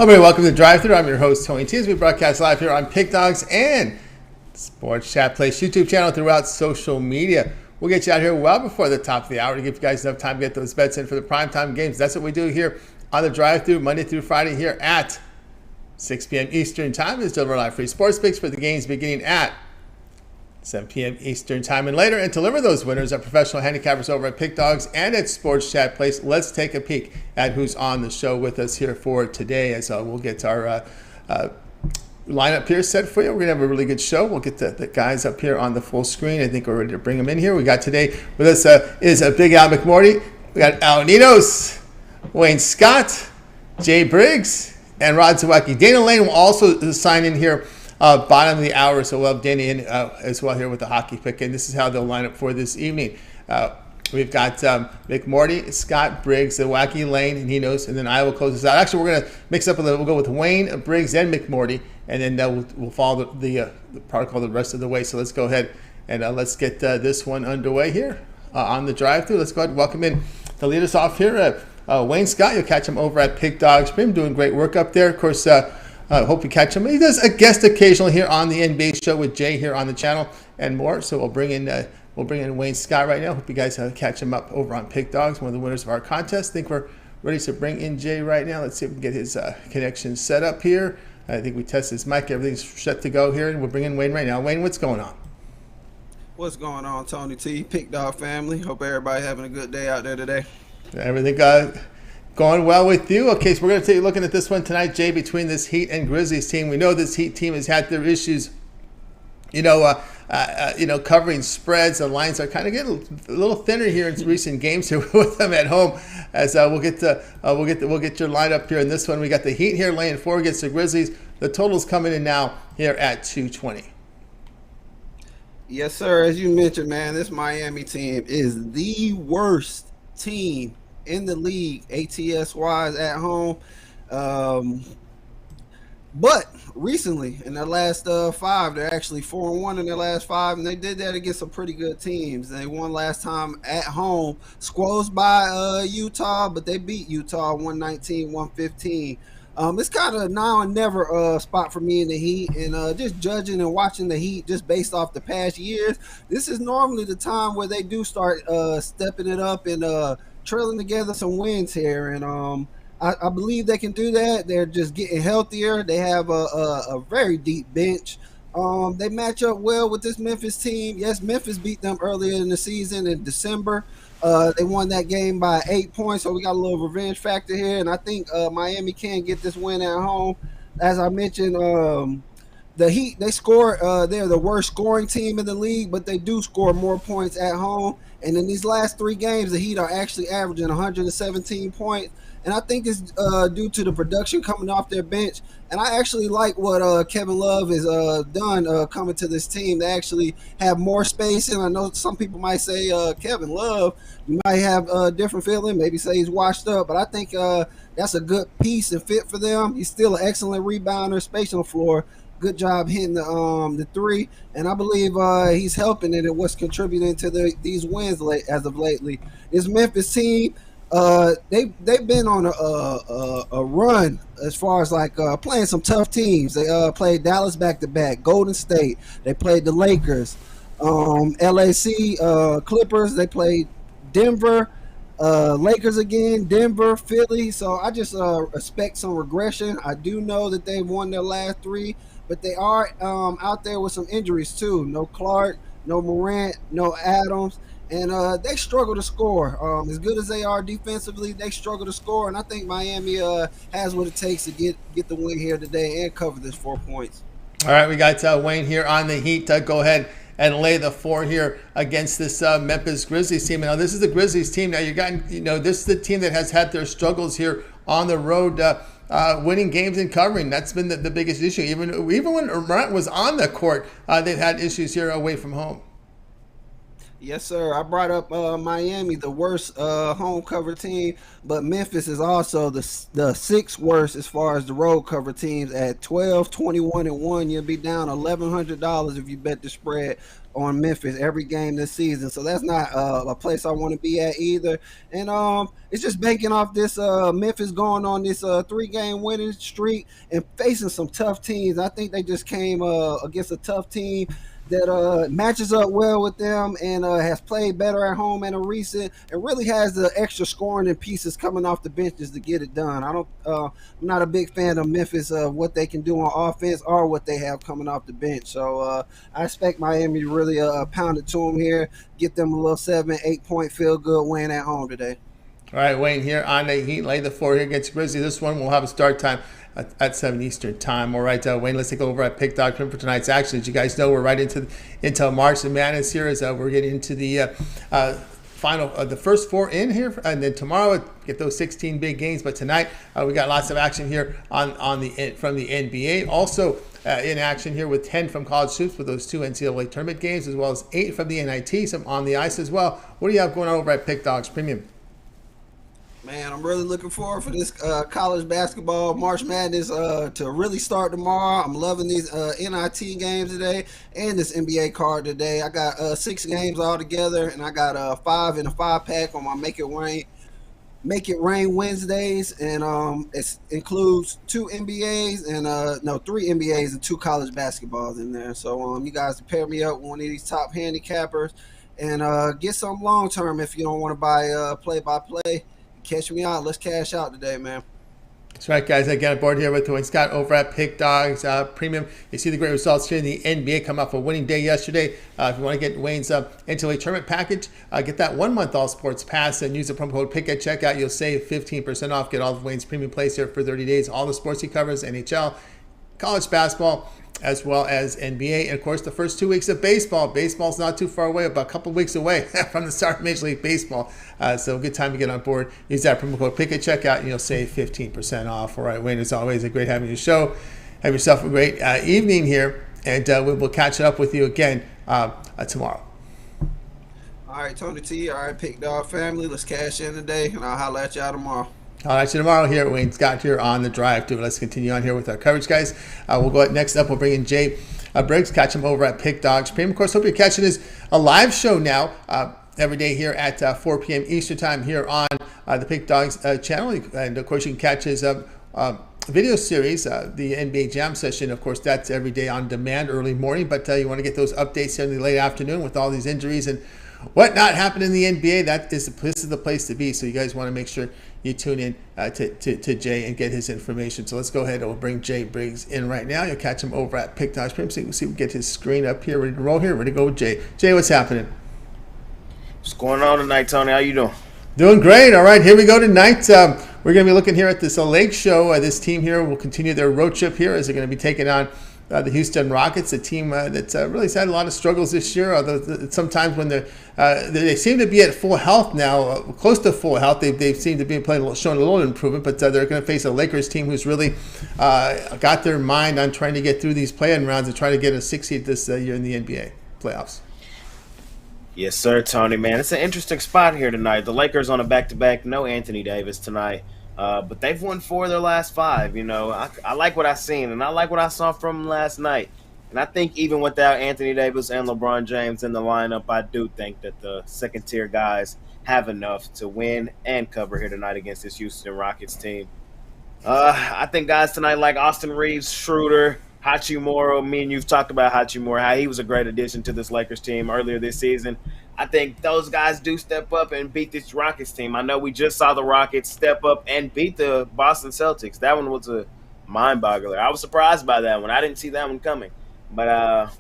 Everybody, welcome to Drive Thru. I'm your host, Tony T. As we broadcast live here on Pick Dogs and Sports Chat Place YouTube channel throughout social media. We'll get you out here well before the top of the hour to give you guys enough time to get those bets in for the primetime games. That's what we do here on the Drive Thru Monday through Friday here at 6 p.m. Eastern Time. It's deliver live free sports picks for the games beginning at 7 p.m. Eastern Time and later, and deliver those winners at professional handicappers over at Pick Dogs and at Sports Chat Place. Let's take a peek at who's on the show with us here for today, as we'll get our lineup here set for you. We're going to have a really good show. We'll get the guys up here on the full screen. I think we're ready to bring them in here. We got today with us is a Big Al McMorty. We got Al Ninos, Wayne Scott, Jay Briggs, and Rod Zawacki. Dana Lane will also sign in here bottom of the hour, so we'll have Danny in as well here with the hockey pick, and this is how they'll line up for this evening. We've got McMorty, Scott, Briggs, Zawacki, Lane, and he knows, and then I will close this out. Actually, we're going to mix up a little. We'll go with Wayne, Briggs, and McMorty, and then we'll follow the protocol the rest of the way. So let's go ahead and let's get this one underway here on the drive-thru. Let's go ahead and welcome in to lead us off here. Wayne Scott, you'll catch him over at Pick Dogs. Been doing great work up there. Of course, hope you catch him. He does a guest occasionally here on the NBA show with Jay here on the channel and more. So we'll bring in Wayne Scott right now. Hope you guys catch him up over on Pick Dogs, one of the winners of our contest. I think we're ready to bring in Jay right now. Let's see if we can get his connection set up here. I think we test his mic. Everything's set to go here, and we'll bring in Wayne right now. Wayne, what's going on? What's going on, Tony T? Pick Dog family. Hope everybody having a good day out there today. Everything going well with you. Okay, so we're going to take a look at this one tonight, Jay, between this Heat and Grizzlies team. We know this Heat team has had their issues, covering spreads. The lines are kind of getting a little thinner here in recent games here with them at home. As we'll get your lineup here in this one. We got the Heat here laying 4 against the Grizzlies. The total's coming in now here at 220. Yes, sir. As you mentioned, man, this Miami team is the worst team in the league, ATS-wise, at home. But recently, in their last 5, they're actually 4-1 in their last 5, and they did that against some pretty good teams. They won last time at home, squozed by Utah, but they beat Utah 119-115. It's kind of now and never spot for me in the Heat, and just judging and watching the Heat just based off the past years, this is normally the time where they do start stepping it up and trailing together some wins here, and I believe they can do that. They're just getting healthier. They have a very deep bench. They match up well with this Memphis team. Yes, Memphis beat them earlier in the season in December. They won that game by 8 points, so we got a little revenge factor here, and I think Miami can get this win at home. As I mentioned, the Heat, they score. They're the worst scoring team in the league, but they do score more points at home. And in these last 3 games, the Heat are actually averaging 117 points. And I think it's due to the production coming off their bench. And I actually like what Kevin Love has done coming to this team. They actually have more space. And I know some people might say Kevin Love, you might have a different feeling, maybe say he's washed up. But I think that's a good piece and fit for them. He's still an excellent rebounder, space on the floor. Good job hitting the 3, and I believe he's helping it and what's contributing to these wins as of lately. This Memphis team, they've been on a run as far as like playing some tough teams. They played Dallas back-to-back, Golden State. They played the Lakers, LAC Clippers. They played Denver. Lakers again, Denver, Philly. So I just expect some regression. I do know that they've won their last 3, but they are out there with some injuries too. No Clark, no Morant, no Adams, and they struggle to score. As good as they are defensively, they struggle to score, and I think Miami has what it takes to get the win here today and cover this 4 points. All right, we got Wayne here on the Heat. Go ahead and lay the 4 here against this Memphis Grizzlies team. Now, this is the Grizzlies team. Now, this is the team that has had their struggles here on the road, winning games and covering. That's been the biggest issue. Even when Morant was on the court, they've had issues here away from home. Yes, sir. I brought up Miami, the worst home cover team, but Memphis is also the 6th worst as far as the road cover teams at 12, 21, and 1. You'll be down $1,100 if you bet the spread on Memphis every game this season. So that's not a place I want to be at either. And it's just banking off this Memphis going on this 3-game winning streak and facing some tough teams. I think they just came against a tough team that matches up well with them and has played better at home in a recent and really has the extra scoring and pieces coming off the benches to get it done. I'm not a big fan of Memphis what they can do on offense or what they have coming off the bench. So I expect Miami to really pound it to them here, get them a little 7-8 point field goal win at home today. All right, Wayne here on the Heat. Lay the floor here against Grizzlies. This one will have a start time at 7 Eastern time. All right, Wayne, let's take over at Pick.com for tonight's action. As you guys know, we're right into March Madness here as we're getting into the final, the first 4 in here, and then tomorrow get those 16 big games. But tonight we got lots of action here from the NBA. Also in action here with 10 from college hoops with those 2 NCAA tournament games, as well as 8 from the NIT, some on the ice as well. What do you have going on over at Pick Dogs Premium? Man, I'm really looking forward for this college basketball March Madness to really start tomorrow. I'm loving these NIT games today and this NBA card today. I got 6 games all together, and I got 5 in a 5-pack on my Make It Rain Wednesdays, and it includes 2 NBAs and 3 NBAs and 2 college basketballs in there. So you guys can pair me up with one of these top handicappers and get some long term if you don't want to buy play-by-play. Catch me out. Let's cash out today, man. That's right, guys. I get aboard here with Wayne Scott over at Pick Dogs Premium. You see the great results here in the NBA come off a winning day yesterday. If you want to get Wayne's NCAA tournament package, get that 1-month All Sports Pass and use the promo code PICK at checkout. You'll save 15% off. Get all of Wayne's premium plays here for 30 days. All the sports he covers, NHL, college basketball, as well as NBA. And, of course, the first 2 weeks of baseball. Baseball's not too far away, about a couple weeks away from the start of Major League Baseball. So good time to get on board. Use that promo code PICK at checkout, and you'll save 15% off. All right, Wayne, as always, a great having you show. Have yourself a great evening here, and we'll catch up with you again tomorrow. All right, Tony T. All right, Pick Dog family. Let's cash in today, and I'll holler at y'all tomorrow. All right, so tomorrow here, Wayne Scott here on the drive. Let's continue on here with our coverage, guys. We'll go next up. We'll bring in Jay Briggs, catch him over at Pick Dogs Premium. Of course, hope you're catching this a live show now every day here at 4 p.m. Eastern time here on the Pick Dogs channel. And, of course, you can catch his video series, the NBA Jam session. Of course, that's every day on demand, early morning. But you want to get those updates here in the late afternoon with all these injuries and what not happened in the NBA. This is the place to be. So you guys want to make sure you tune in to Jay and get his information. So let's go ahead and we'll bring Jay Briggs in right now. You'll catch him over at Pick Dogs Premium. So you can see we get his screen up here, ready to roll here, ready to go with Jay. Jay, what's happening? What's going on tonight, Tony? How you doing? Doing great. All right, here we go tonight. We're going to be looking here at this lake show. This team here will continue their road trip here as they're going to be taking on the Houston Rockets, a team that's really had a lot of struggles this year. Although sometimes when they seem to be at full health now, close to full health, they seem to be showing a little improvement. But they're going to face a Lakers team who's really got their mind on trying to get through these play-in rounds and try to get a 6 seed this year in the NBA playoffs. Yes, sir, Tony, man. It's an interesting spot here tonight. The Lakers on a back-to-back. No Anthony Davis tonight. But they've won 4 of their last 5. You know, I like what I've seen, and I like what I saw from them last night. And I think even without Anthony Davis and LeBron James in the lineup, I do think that the second-tier guys have enough to win and cover here tonight against this Houston Rockets team. I think guys tonight like Austin Reeves, Schroeder, Hachimura. Me and you've talked about Hachimura, how he was a great addition to this Lakers team earlier this season. I think those guys do step up and beat this Rockets team. I know we just saw the Rockets step up and beat the Boston Celtics. That one was a mind-boggler. I was surprised by that one. I didn't see that one coming. But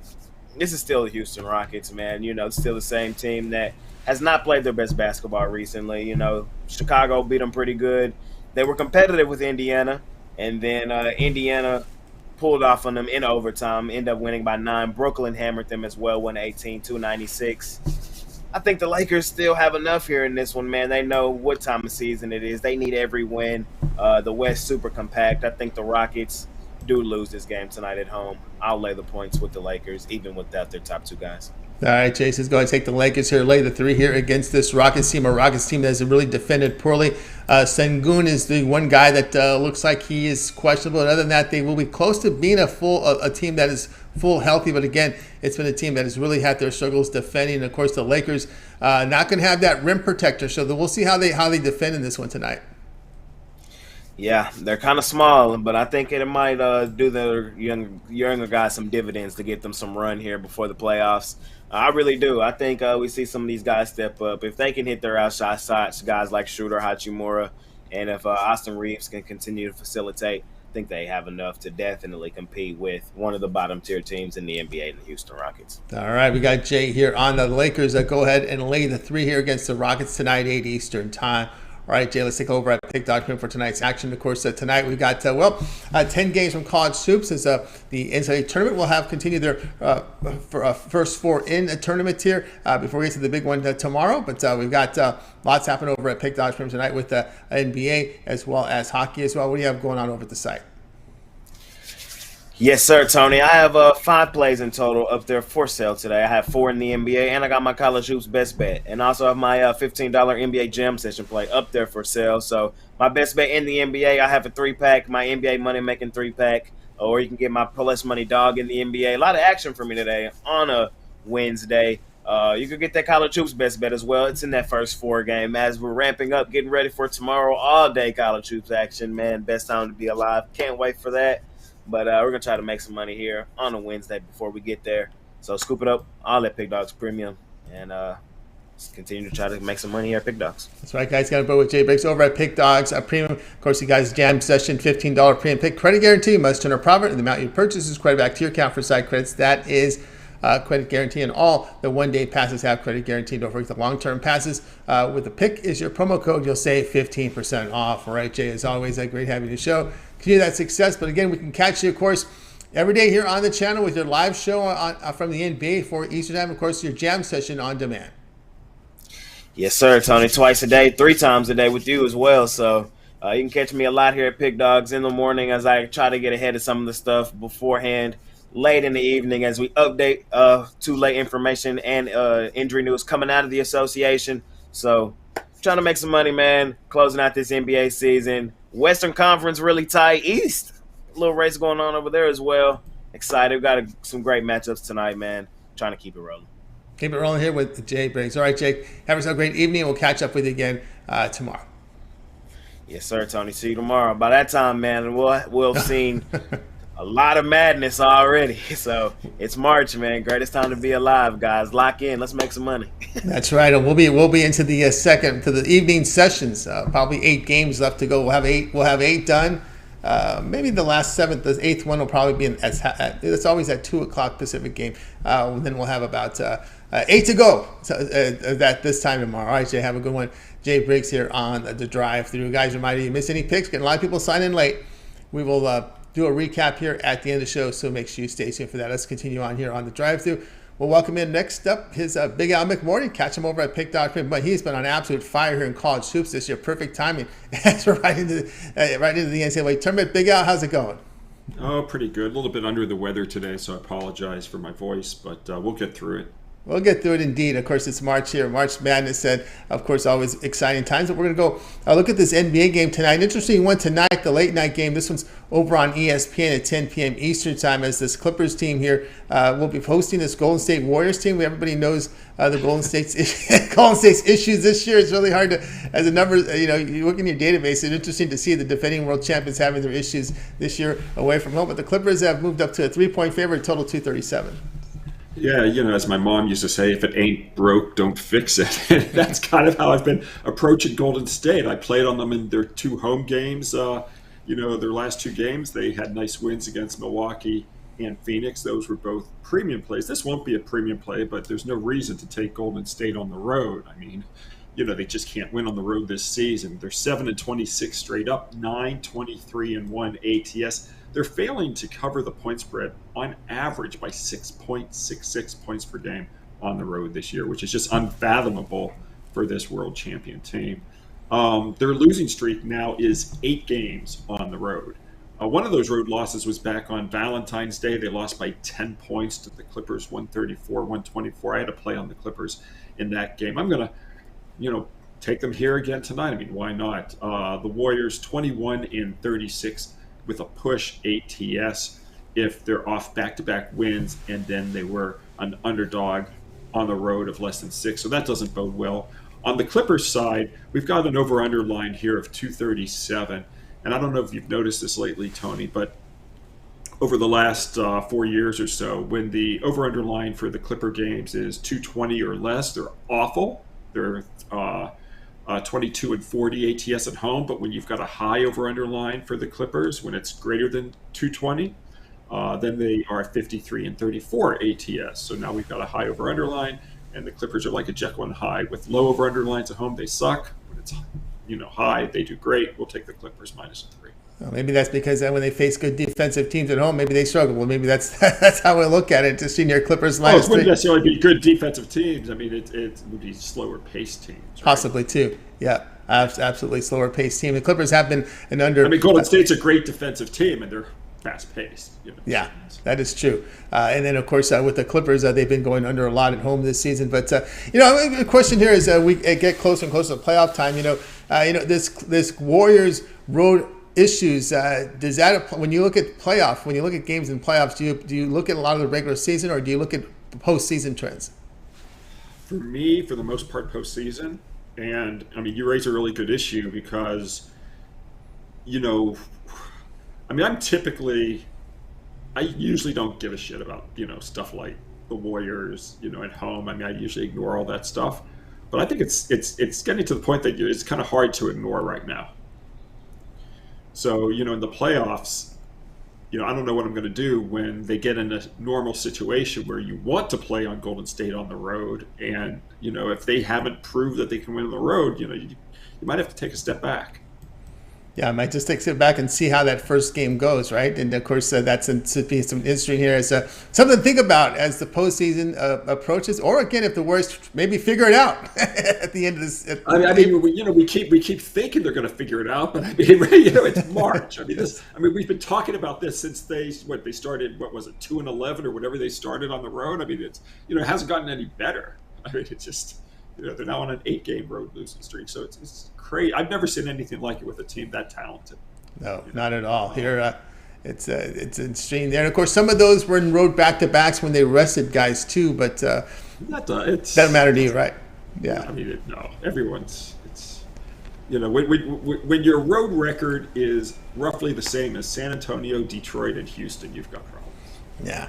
this is still the Houston Rockets, man. You know, it's still the same team that has not played their best basketball recently. You know, Chicago beat them pretty good. They were competitive with Indiana, and then Indiana pulled off on them in overtime, ended up winning by 9. Brooklyn hammered them as well, 118-296. I think the Lakers still have enough here in this one, man. They know what time of season it is. They need every win. The West super compact. I think the Rockets do lose this game tonight at home. I'll lay the points with the Lakers, even without their top 2 guys. All right, Chase is going to take the Lakers here, lay the 3 here against this Rockets team, a Rockets team that has really defended poorly. Sengun is the one guy that looks like he is questionable. And other than that, they will be close to being a team that is full healthy. But again, it's been a team that has really had their struggles defending. And of course, the Lakers not going to have that rim protector, so we'll see how they defend in this one tonight. Yeah, they're kind of small, but I think it might do the younger guys some dividends to get them some run here before the playoffs. I really do. I think we see some of these guys step up. If they can hit their outside shots, guys like Schroeder, Hachimura, and if Austin Reeves can continue to facilitate, I think they have enough to definitely compete with one of the bottom-tier teams in the NBA, the Houston Rockets. All right, we got Jay here on the Lakers. Go ahead and lay the 3 here against the Rockets tonight, 8 Eastern time. All right, Jay, let's take over at Pick.com for tonight's action. Of course, tonight we've got, 10 games from college hoops as the NCAA tournament will have continued their first 4 in a tournament here before we get to the big one tomorrow. But we've got lots happening over at Pick.com tonight with the NBA as well as hockey as well. What do you have going on over at the site? Yes, sir, Tony. I have 5 plays in total up there for sale today. I have 4 in the NBA, and I got my college hoops best bet. And also have my $15 NBA jam session play up there for sale. So my best bet in the NBA, I have a 3-pack, my NBA money making 3-pack, or you can get my plus money dog in the NBA. A lot of action for me today on a Wednesday. You could get that college hoops best bet as well. It's in that first 4 game. As we're ramping up, getting ready for tomorrow, all day college hoops action, man. Best time to be alive. Can't wait for that. But we're going to try to make some money here on a Wednesday before we get there. So scoop it up, all at Pick Dogs Premium, and continue to try to make some money here at Pick Dogs. That's right, guys. Got a boat with Jay Briggs over at Pick Dogs Premium. Of course, you guys jam session, $15 premium pick. Credit guarantee, must turn a profit. And the amount you purchase is credit back to your account for side credits. That is credit guarantee, and all the one-day passes have credit guarantee. Don't forget the long-term passes. With the pick is your promo code. You'll save 15% off. All right, Jay, as always, great having you show. Continue that success. But again, we can catch you, of course, every day here on the channel with your live show from the NBA for Eastern Time. Of course, your jam session on demand. Yes, sir, Tony. Twice a day, 3 times a day with you as well. So you can catch me a lot here at Pick Dogs in the morning as I try to get ahead of some of the stuff beforehand. Late in the evening as we update too late information and injury news coming out of the association. So trying to make some money, man. Closing out this NBA season. Western Conference really tight. East, a little race going on over there as well. Excited. We've got some great matchups tonight, man. Trying to keep it rolling. Keep it rolling here with Jay Briggs. All right, Jake. Have yourself a great evening. We'll catch up with you again tomorrow. Yes, sir, Tony. See you tomorrow. By that time, man, we'll have seen a lot of madness already. So it's March, man. Greatest time to be alive, guys. Lock in. Let's make some money. That's right. And we'll be into the the evening sessions. Probably 8 games left to go. We'll have 8 done. Maybe the last 7th, the 8th one will probably be it's always at 2:00 Pacific game. Then we'll have about 8 to go. That this time tomorrow. All right, Jay. Have a good one. Jay Briggs here on the drive through. Guys, reminder you miss any picks. Getting a lot of people sign in late. We will do a recap here at the end of the show, so make sure you stay tuned for that. Let's continue on here on the drive-through. We'll welcome in next up his Big Al McMorty. Catch him over at Pick.com. But he's been on absolute fire here in college hoops this year. Perfect timing as we're right into the NCAA tournament. Big Al, how's it going? Oh, pretty good. A little bit under the weather today, so I apologize for my voice, but we'll get through it. We'll get through it indeed. Of course, it's March here. March Madness said, of course, always exciting times. But we're going to go look at this NBA game tonight. An interesting one tonight, the late night game. This one's over on ESPN at 10 p.m. Eastern time as this Clippers team here will be hosting this Golden State Warriors team. Everybody knows the Golden State's issues this year. It's really hard to, as a number, you look in your database, it's interesting to see the defending world champions having their issues this year away from home. But the Clippers have moved up to a 3-point favorite, total 237. Yeah, as my mom used to say, if it ain't broke, don't fix it. That's kind of how I've been approaching Golden State. I played on them in their 2 home games. Their last 2 games, they had nice wins against Milwaukee and Phoenix. Those were both premium plays. This won't be a premium play, but there's no reason to take Golden State on the road. I mean, they just can't win on the road this season. They're 7-26 straight up, 9-23-1 ATS. They're failing to cover the point spread on average by 6.66 points per game on the road this year, which is just unfathomable for this world champion team. Their losing streak now is 8 games on the road. One of those road losses was back on Valentine's Day. They lost by 10 points to the Clippers, 134-124. I had to play on the Clippers in that game. I'm going to, take them here again tonight. I mean, why not? The Warriors 21-36 with a push ATS if they're off back-to-back wins, and then they were an underdog on the road of less than 6. So that doesn't bode well. On the Clippers side, we've got an over-under line here of 237. And I don't know if you've noticed this lately, Tony, but over the last 4 years or so, when the over-under line for the Clipper games is 220 or less, they're awful. They're 22-40 ATS at home. But when you've got a high over-under line for the Clippers, when it's greater than 220, then they are 53-34 ATS. So now we've got a high over-under line, and the Clippers are like a Jekyll and Hyde. With low over-under lines at home, they suck. When it's high, they do great. We'll take the Clippers -3. Well, maybe that's because when they face good defensive teams at home, maybe they struggle. Well, maybe that's how I look at it. Just seeing your Clippers -3. It wouldn't necessarily be good defensive teams. I mean, it would be slower paced teams. Right? Possibly too. Yeah, absolutely slower paced team. The Clippers have been an under. I mean, Golden State's a great defensive team, and they're fast paced. Yeah, that is true. And then, of course, with the Clippers, they've been going under a lot at home this season. But the question here is, we get closer and closer to playoff time. This Warriors road issues. Does that, when you look at playoff, when you look at games in playoffs, do you look at a lot of the regular season, or do you look at postseason trends? For me, for the most part, postseason. And I mean, you raise a really good issue because, I usually don't give a shit about, stuff like the Warriors, at home. I mean, I usually ignore all that stuff. But I think it's getting to the point that it's kind of hard to ignore right now. So, in the playoffs, I don't know what I'm going to do when they get in a normal situation where you want to play on Golden State on the road. And, if they haven't proved that they can win on the road, you might have to take a step back. Yeah, I might just take a step back and see how that first game goes, right? And of course, that's to be some history here. It's something to think about as the postseason approaches, or again, if the Warriors maybe figure it out at the end of this. We keep thinking they're going to figure it out, but it's March. We've been talking about this since they started. What was it, 2-11 or whatever they started on the road? I mean, it hasn't gotten any better. I mean, it's just. They're now on an 8-game road losing streak, so it's crazy. I've never seen anything like it with a team that talented. No, not at all. Here, it's interesting there. And of course, some of those were in road back-to-backs when they rested guys too, but doesn't matter to you, right? Yeah. I mean, everyone's. When your road record is roughly the same as San Antonio, Detroit, and Houston, you've got problems. Yeah.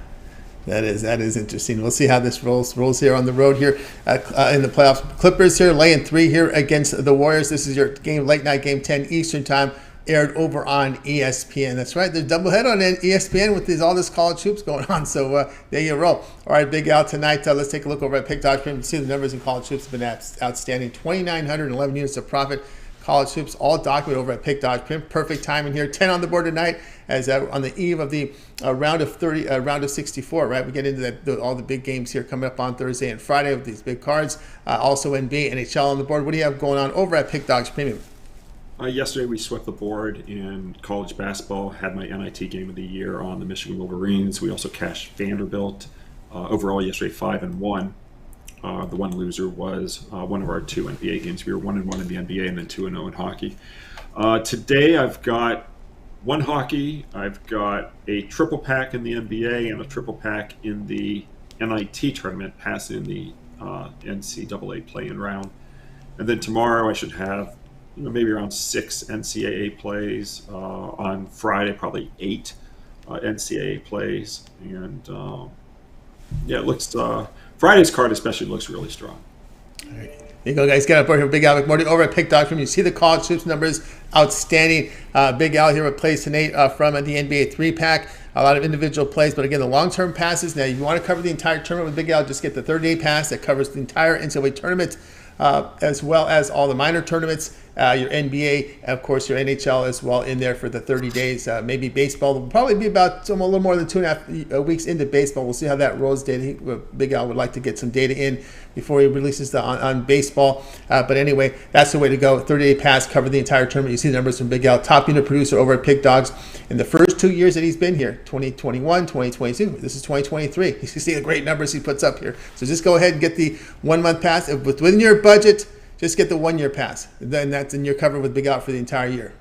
That is interesting. We'll see how this rolls here on the road here in the playoffs. Clippers here laying 3 here against the Warriors. This is your game, late night game, 10 Eastern time, aired over on ESPN. That's right. There's doublehead on ESPN with all this college hoops going on. So there you roll. All right, Big Al tonight. Let's take a look over at Pick.com. See the numbers in college hoops have been outstanding. 2,911 units of profit. College hoops, all documented over at Pick.com. Perfect timing here. 10 on the board tonight, as on the eve of the round of 64. Right, we get into all the big games here coming up on Thursday and Friday with these big cards. Also NBA, NHL on the board. What do you have going on over at Pick.com Premium? Yesterday we swept the board in college basketball. Had my NIT game of the year on the Michigan Wolverines. We also cashed Vanderbilt. Overall yesterday 5-1. The one loser was one of our 2 NBA games. We were 1-1 in the NBA and then 2-0 in hockey. Today I've got 1 hockey. I've got a triple pack in the NBA and a triple pack in the NIT tournament, passing the NCAA play-in round. And then tomorrow I should have maybe around 6 NCAA plays. On Friday, probably 8 NCAA plays. And it looks. Friday's card especially looks really strong. All right. There you go, guys. Get up over here. Big Al McMurray over at Pick.com. You see the college hoops numbers. Outstanding. Big Al here with plays tonight from the NBA 3-pack. A lot of individual plays, but again, the long-term passes. Now, you want to cover the entire tournament with Big Al, just get the 30-day pass that covers the entire NCAA tournament, as well as all the minor tournaments, your NBA, and of course your NHL as well in there for the 30 days. Maybe baseball will probably be about a little more than 2.5 weeks into baseball. We'll see how that rolls. Big Al would like to get some data in before he releases on baseball. But anyway, that's the way to go. 30-day pass, cover the entire tournament. You see the numbers from Big Al, top unit producer over at Pick Dogs. In the first 2 years that he's been here, 2021, 2022, this is 2023. You see the great numbers he puts up here. So just go ahead and get the 1 month pass. If within your budget, just get the 1 year pass. Then you're covered with Big Al for the entire year.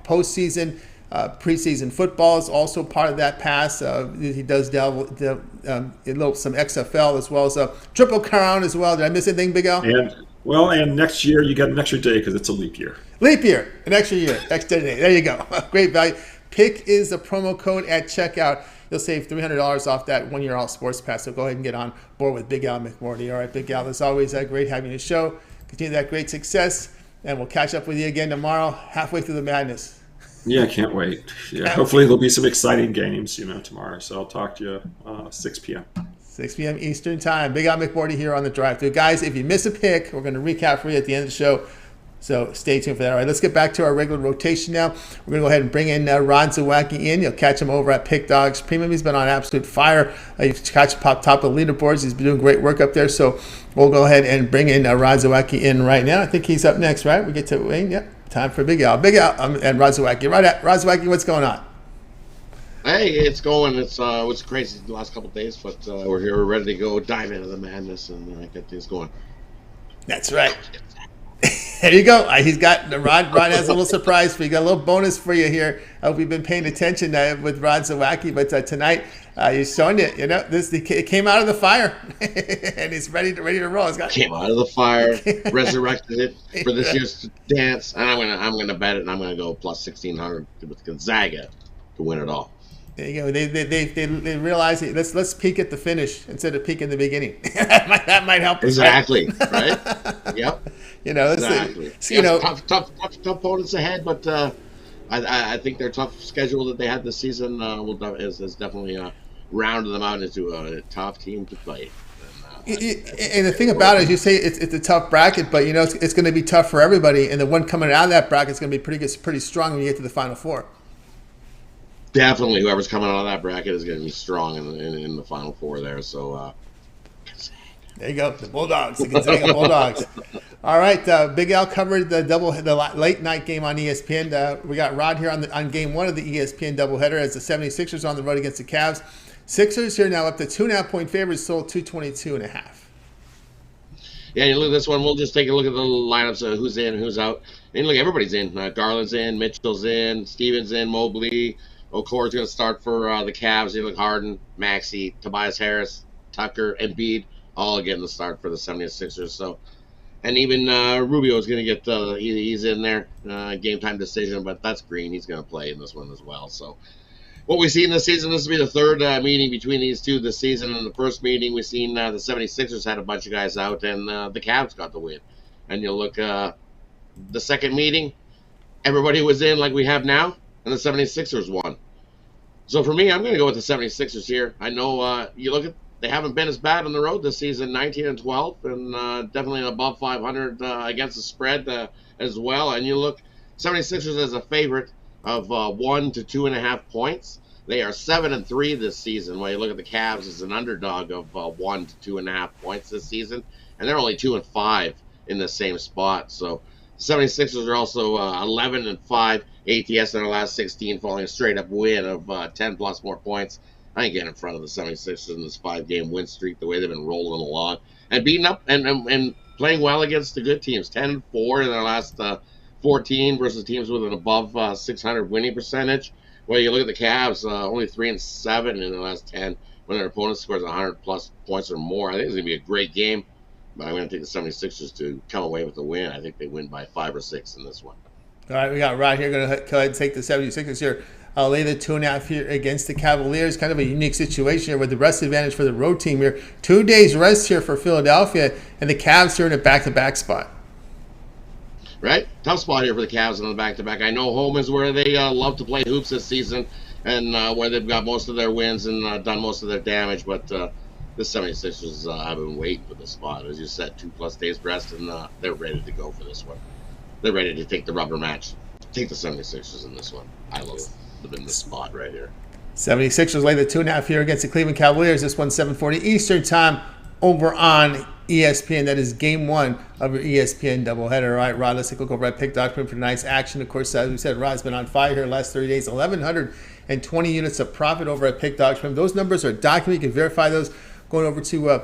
Postseason, preseason football is also part of that pass. He does delve some XFL as well as a Triple Crown as well. Did I miss anything, Big Al? And next year you get an extra day because it's a leap year. Leap year, an extra year, extra day. There you go. Great value. Pick is the promo code at checkout. You'll save $300 off that 1 year all sports pass. So go ahead and get on board with Big Al McMorty. All right, Big Al, as always, great having you on the show. Continue that great success, and we'll catch up with you again tomorrow, halfway through the madness. Yeah, I can't wait. Yeah, hopefully there'll be some exciting games, tomorrow. So I'll talk to you 6 p.m. 6 p.m. Eastern Time. Big Al McMorty here on the Drive Thru. Guys, if you miss a pick, we're going to recap for you at the end of the show. So stay tuned for that. All right, let's get back to our regular rotation now. We're going to go ahead and bring in Ron Zawacki in. You'll catch him over at Pick Dogs Premium. He's been on absolute fire. You catch him top of the leaderboards. He's been doing great work up there. So we'll go ahead and bring in Ron Zawacki in right now. I think he's up next, right? We get to Wayne. Yep. Time for Big Al. Big Al and Ron Zawacki. Right at Ron Zawacki, what's going on? Hey, it's going. It's crazy the last couple of days, but we're here. We're ready to go dive into the madness and get things going. That's right. There you go. He's got Ron has a little surprise for you. Got a little bonus for you here. I hope you've been paying attention with Ron Zawacki, but tonight he's showing you. It came out of the fire, and he's ready to roll. Came out of the fire, resurrected it for this year's dance, and I'm gonna bet it, and I'm gonna go plus 1,600 with Gonzaga to win it all. There you go. They realize let's peak at the finish instead of peak in the beginning. that might help. Exactly. Right. Yep. Exactly. Tough opponents ahead, but I think their tough schedule that they had this season has definitely rounded them out into a tough team to play. And the thing about it is, you say it's a tough bracket, but it's going to be tough for everybody, and the one coming out of that bracket is going to be pretty strong when you get to the Final Four. Definitely, whoever's coming out of that bracket is going to be strong in the Final Four there. So. There you go, the Bulldogs, the Gonzaga Bulldogs. All right, Big Al covered the late night game on ESPN. We got Rod here on game one of the ESPN doubleheader as the 76ers on the road against the Cavs. Sixers here now up to 2.5-point favorites, sold 222.5. Yeah, you look at this one. We'll just take a look at the lineups of who's in, who's out. And look, everybody's in. Garland's in, Mitchell's in, Stevens in, Mobley. Okor's going to start for the Cavs. You look Harden, Maxey, Tobias Harris, Tucker, Embiid. All getting the start for the 76ers. So, and even Rubio is going to get he's in there, game time decision, but that's Green. He's going to play in this one as well. So, what we see in this season, this will be the third meeting between these two this season. In the first meeting, we seen the 76ers had a bunch of guys out, and the Cavs got the win. And you look, the second meeting, everybody was in like we have now, and the 76ers won. So for me, I'm going to go with the 76ers here. I know you look at. They haven't been as bad on the road this season, 19-12, and definitely above 500 against the spread as well. And you look, 76ers as a favorite of 1 to 2.5 points. They are 7-3 this season. While you look at the Cavs as an underdog of 1 to 2.5 points this season, and they're only 2-5 in the same spot. So 76ers are also 11-5 ATS in their last 16, following a straight up win of 10 plus more points. I ain't getting in front of the 76ers in this 5-game win streak, the way they've been rolling along and beating up and playing well against the good teams. 10-4 in their last 14 versus teams with an above 600 winning percentage. Well, you look at the Cavs, only 3-7 in their last 10 when their opponent scores 100 plus points or more. I think it's going to be a great game, but I'm going to take the 76ers to come away with the win. I think they win by 5 or 6 in this one. All right, we got Rod here. Going to go ahead and take the 76ers here. I'll lay the 2.5 here against the Cavaliers. Kind of a unique situation here with the rest advantage for the road team here. 2 days rest here for Philadelphia, and the Cavs here in a back-to-back spot. Right? Tough spot here for the Cavs on the back-to-back. I know home is where they love to play hoops this season and where they've got most of their wins and done most of their damage, but the 76ers have been waiting for this spot. As you said, 2+ days rest, and they're ready to go for this one. they're ready to take the rubber match. Take the 76ers in this one. I love them in this spot right here. 76ers lay the 2.5 here against the Cleveland Cavaliers. This one's 7:40 Eastern time over on ESPN. That is game one of your ESPN doubleheader. All right, Rod, let's take a look over at Pick Doctrine for tonight's action. Of course, as we said, Rod's been on fire here the last 30 days. 1,120 units of profit over at Pick Doctrine. Those numbers are documented. You can verify those going over to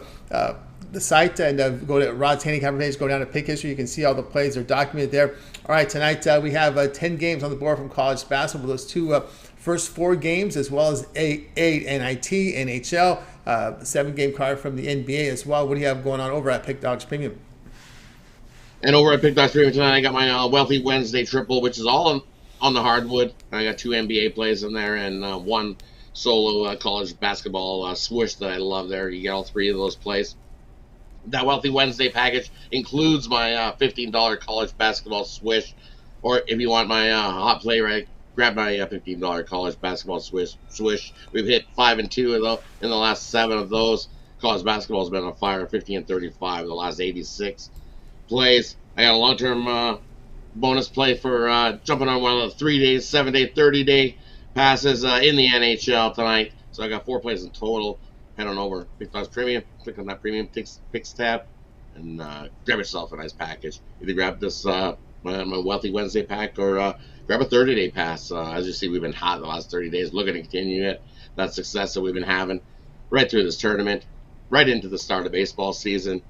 the site and go to Rod's Handicapper page, go down to Pick History. You can see all the plays are documented there. All right, tonight we have 10 games on the board from college basketball. Those two first 4 games, as well as 8 NIT, NHL, 7-game card from the NBA as well. What do you have going on over at Pick Dogs Premium? And over at Pick Dogs Premium tonight, I got my Wealthy Wednesday triple, which is all on the hardwood. I got 2 NBA plays in there and 1 solo college basketball swoosh that I love there. You get all 3 of those plays. That Wealthy Wednesday package includes my $15 college basketball swish, or if you want my hot play, right, grab my $15 college basketball swish. We've hit 5 and 2 in the last 7 of those. College basketball has been on fire, 50 and 35 the last 86 plays. I got a long-term bonus play for jumping on one of the 3-day, 7-day, 30-day passes in the NHL tonight. So I got 4 plays in total. Head on over Pick Dogs Premium, click on that Premium Picks tab, and grab yourself a nice package. Either grab this my Wealthy Wednesday pack or grab a 30-day pass. As you see, we've been hot the last 30 days. Looking to continue it. That success that we've been having right through this tournament, right into the start of baseball season.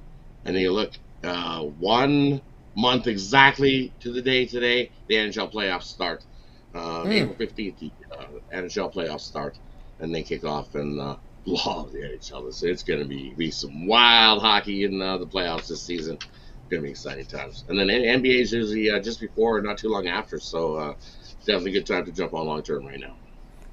And then you look 1 month exactly to the day today, the NHL playoffs start. April 15th, the NHL playoffs start, and they kick off and love the NHL. It's going to be some wild hockey in the playoffs this season. It's going to be exciting times. And then NBA is usually just before, not too long after. So definitely a good time to jump on long term right now.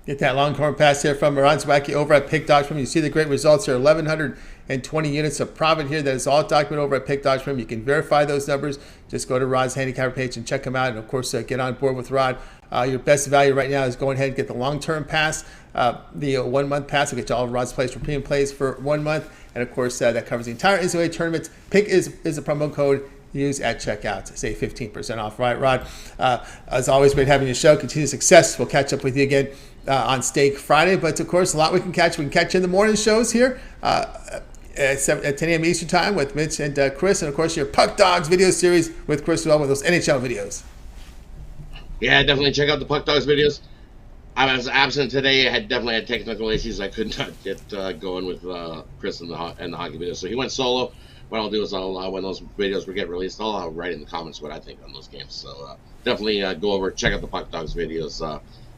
Get that long-term pass here from Ron Zwacky over at Pick Dogs Premium. You see the great results here, 1,120 units of profit here. That is all documented over at Pick Dogs Premium. You can verify those numbers. Just go to Rod's Handicapper page and check them out. And, of course, get on board with Rod. Your best value right now is going ahead and get the long-term pass. The 1-month pass will get you all of Rod's plays for premium plays for 1 month. And, of course, that covers the entire NCAA tournament. Pick is a promo code. Use at checkout to save 15% off. Right, Rod? As always, great having your show. Continued success. We'll catch up with you again on Steak Friday. But, of course, a lot we can catch. We can catch you in the morning shows here at 10 a.m. Eastern Time with Mitch and Chris. And, of course, your Puck Dogs video series with Chris as well with those NHL videos. Yeah, definitely check out the Puck Dogs videos. I was absent today. I definitely had technical issues. I could not get going with Chris and the hockey videos. So he went solo. What I'll do is when those videos will get released, I'll write in the comments what I think on those games. So definitely go over, check out the Puck Dogs videos.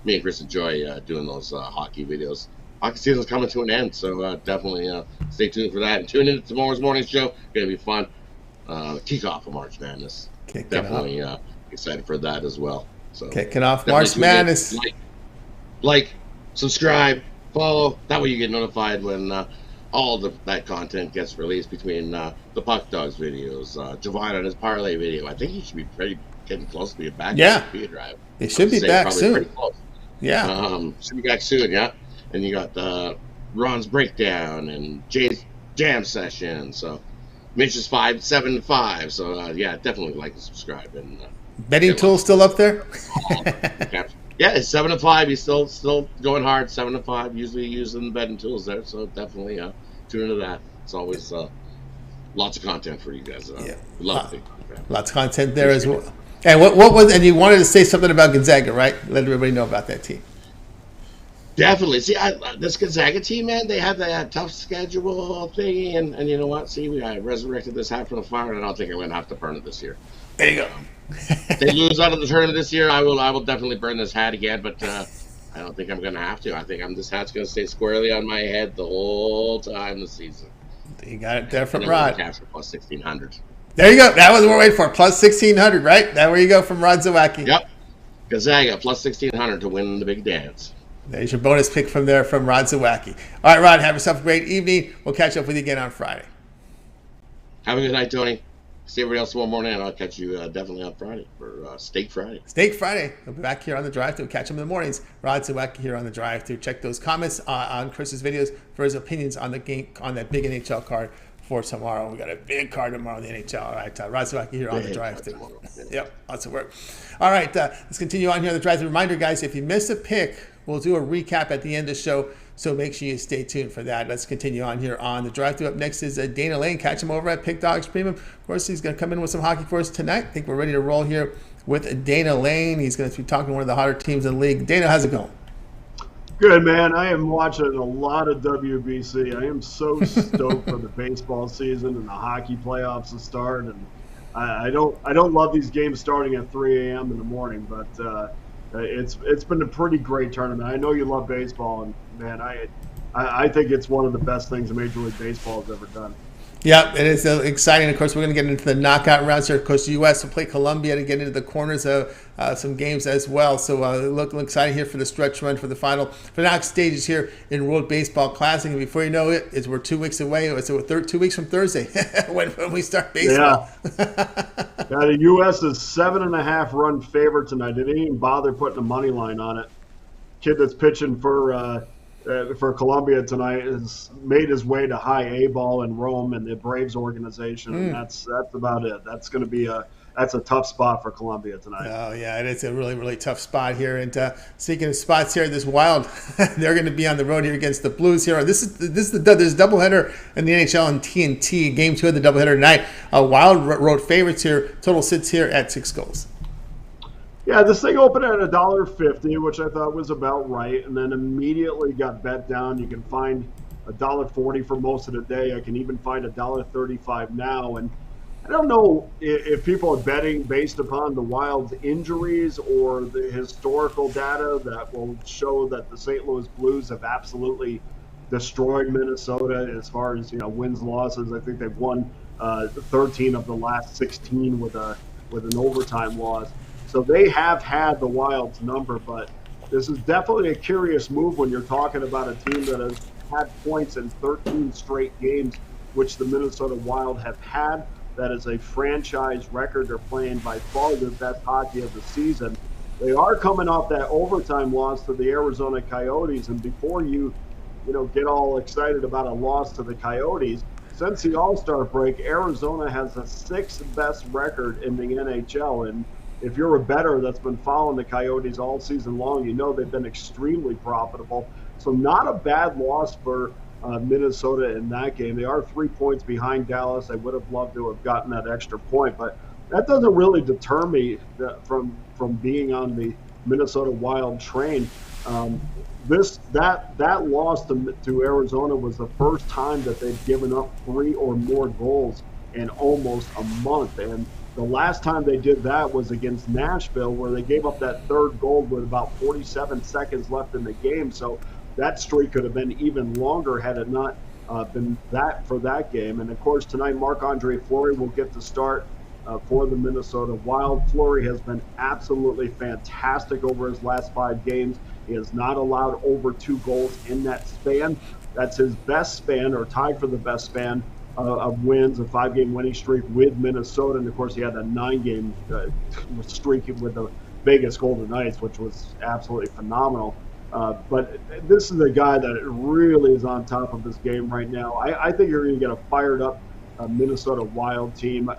Me and Chris enjoy doing those hockey videos. Hockey season's coming to an end, so definitely stay tuned for that. And tune in to tomorrow's morning show. Going to be fun. Kickoff of March Madness. Definitely excited for that as well. So kicking off March Madness. Like, subscribe, follow. That way you get notified when all that content gets released between the Puck Dogs videos, Javon and his parlay video. I think he should be getting close to being back. Yeah, drive. He should be back soon. Yeah, should be back soon. Yeah, and you got Ron's breakdown and Jay's jam session. So Mitch is 7-5. So yeah, definitely like and subscribe. And betting tool still up there. Yeah, it's 7-5. He's still going hard. 7-5. Usually using the betting tools there. So definitely tune into that. It's always lots of content for you guys. Love it. Lots of content there as well. And what was? And you wanted to say something about Gonzaga, right? Let everybody know about that team. Definitely. See, this Gonzaga team, man, they have that tough schedule thingy, and you know what? See, I resurrected this hat from the fire, and I don't think I'm going to have to burn it this year. There you go. If they lose out of the tournament this year, I will definitely burn this hat again, but I don't think I'm going to have to. I think this hat's going to stay squarely on my head the whole time this season. You got it there from Rod. Capture plus 1,600. There you go. That was what we're waiting for. Plus 1,600, right? That where you go from Rod Zawacki. Yep. Gonzaga plus 1,600 to win the big dance. There's your bonus pick from there from Rod Zawacki. All right, Rod, have yourself a great evening. We'll catch up with you again on Friday. Have a good night, Tony. See everybody else tomorrow morning, and I'll catch you definitely on Friday for Steak Friday. Steak Friday. We'll be back here on the drive-thru. We'll catch him in the mornings. Rod Zawacki here on the drive-thru. Check those comments on Chris's videos for his opinions on the game, on that big NHL card for tomorrow. We got a big card tomorrow in the NHL. All right, Razovaki here on the drive through. Yep, lots of work. All right, let's continue on here on the drive through. Reminder, guys, if you missed a pick, we'll do a recap at the end of the show, so make sure you stay tuned for that. Let's continue on here on the drive through. Up next is Dana Lane. Catch him over at Pick Dogs Premium. Of course, he's going to come in with some hockey for us tonight. I think we're ready to roll here with Dana Lane. He's going to be talking to one of the hotter teams in the league. Dana, how's it going? Good, man. I am watching a lot of WBC. I am so stoked for the baseball season and the hockey playoffs to start. And I don't love these games starting at 3 a.m. in the morning, but it's been a pretty great tournament. I know you love baseball, and man, I think it's one of the best things Major League Baseball has ever done. Yeah, it is exciting. Of course, we're going to get into the knockout rounds here. Of course, the U.S. will play Colombia to get into the corners of some games as well. So look exciting here for the stretch run for the next stages here in World Baseball Classic. And before you know it, we're 2 weeks away. It's 2 weeks from Thursday when we start baseball. Yeah, the U.S. is 7.5 run favorite tonight. They didn't even bother putting a money line on it. Kid that's pitching for Colombia tonight has made his way to high A ball in Rome and the Braves organization, and that's about it. That's going to be a tough spot for Colombia tonight. Oh yeah, it's a really, really tough spot here. And speaking of spots here, this Wild, they're going to be on the road here against the Blues here. There's a doubleheader in the NHL and TNT. Game 2 of the doubleheader tonight. Wild road favorites here. Total sits here at 6 goals. Yeah, this thing opened at $1.50, which I thought was about right, and then immediately got bet down. You can find $1.40 for most of the day. I can even find $1.35 now. And I don't know if people are betting based upon the Wild's injuries or the historical data that will show that the St. Louis Blues have absolutely destroyed Minnesota as far as wins, losses. I think they've won 13 of the last 16 with an overtime loss. So they have had the Wild's number, but this is definitely a curious move when you're talking about a team that has had points in 13 straight games, which the Minnesota Wild have had. That is a franchise record. They're playing by far their best hockey of the season. They are coming off that overtime loss to the Arizona Coyotes, and before you get all excited about a loss to the Coyotes, since the All-Star break, Arizona has the 6th best record in the NHL, and if you're a bettor that's been following the Coyotes all season long, they've been extremely profitable. So not a bad loss for Minnesota in that game. They are 3 points behind Dallas. I would have loved to have gotten that extra point, but that doesn't really deter me from being on the Minnesota Wild train. That loss to Arizona was the first time that they've given up 3 or more goals in almost a month, and the last time they did that was against Nashville, where they gave up that third goal with about 47 seconds left in the game. So that streak could have been even longer had it not been that for that game. And of course, tonight, Marc-Andre Fleury will get the start for the Minnesota Wild. Fleury has been absolutely fantastic over his last 5 games. He has not allowed over 2 goals in that span. That's his best span, or tied for the best span of wins, a 5-game winning streak with Minnesota. And of course, he had a 9-game streak with the Vegas Golden Knights, which was absolutely phenomenal. But this is a guy that really is on top of his game right now. I think you're going to get a fired up Minnesota Wild team.